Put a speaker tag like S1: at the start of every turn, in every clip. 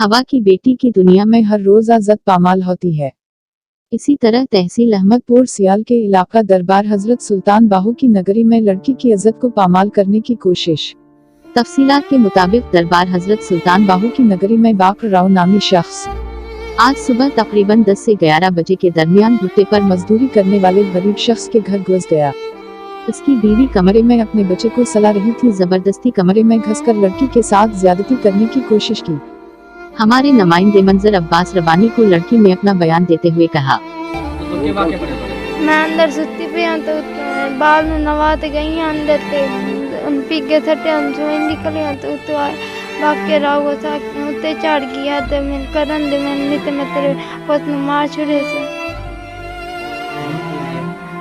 S1: हवा की बेटी की दुनिया में हर रोज आज़त पामाल होती है। इसी तरह तहसील अहमदपुर सियाल के इलाका दरबार हजरत सुल्तान बाहू की नगरी में लड़की की इज्जत को पामाल करने की कोशिश। तफसीलात के मुताबिक दरबार हजरत सुल्तान बाहू की नगरी में बाकर राव नामी शख्स आज सुबह तकरीबन 10 से 11 बजे के दरमियान भुट्टे पर मजदूरी करने वाले गरीब शख्स के घर घुस गया। इसकी बीवी कमरे में अपने बच्चे को सला रही थी। जबरदस्ती कमरे में घुसकर लड़की के साथ ज्यादती करने की कोशिश की। हमारे नुमाइंदे मंजर अब्बास रबानी को लड़की ने अपना बयान देते हुए कहा,
S2: मैं अंदर सुती पे तो बाल में नवाते गई अंदर ते पीके थटे हम जो निकले तो बाकी राव था उते चढ़ गया तो मैं करन दे मैं नहीं तो मैं तेरे पत मार छुड़े से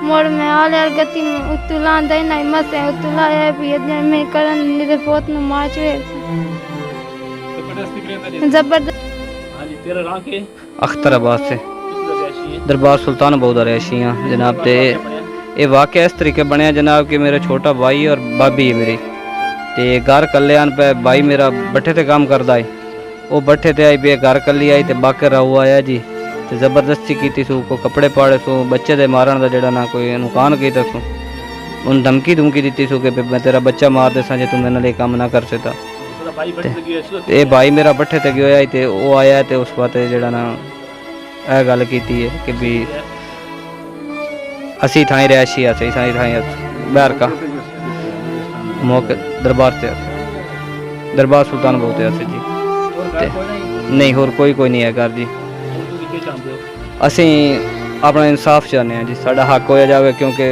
S2: मोड़ में आले और गति में उतुला दे नहीं मत है उतुला है भी मैं करन नहीं तो पत मार छुड़े जबरदस्त।
S3: हाँ जी, तेरा नाम के?
S4: अख्तराबाद से दरबार सुल्तान बहुत रैशियाँ जनाब। ते ये वाक़या इस तरीके बनया जनाब कि मेरा छोटा भाई और भाभी है मेरी ते घर कल्याण पे भाई मेरा बट्ठे ते काम करता है। वो बट्ठे ते आई पे घर कली आई ते बाकर राहू आया जी ते जबरदस्ती की सू को कपड़े पाड़े सू बच्चे दे मारन का जड़ा ना कोई नुकसान किया सू उन धमकी दी सू कि मैं तेरा बच्चा मार दसा जे तू मेरे नाल काम ना कर सकता। ये भाई मेरा बट्ठे ते गया ते वो आया ते उस बात जड़ा ना यह गल की है कि भी असी थाई रैशी असी थाई बाहर का मौके दरबार से दरबार सुल्तान बहुत है जी ते नहीं होर कोई नहीं है घर जी। असी अपना इंसाफ चाहते हैं जी, साड़ा हक होया जाए क्योंकि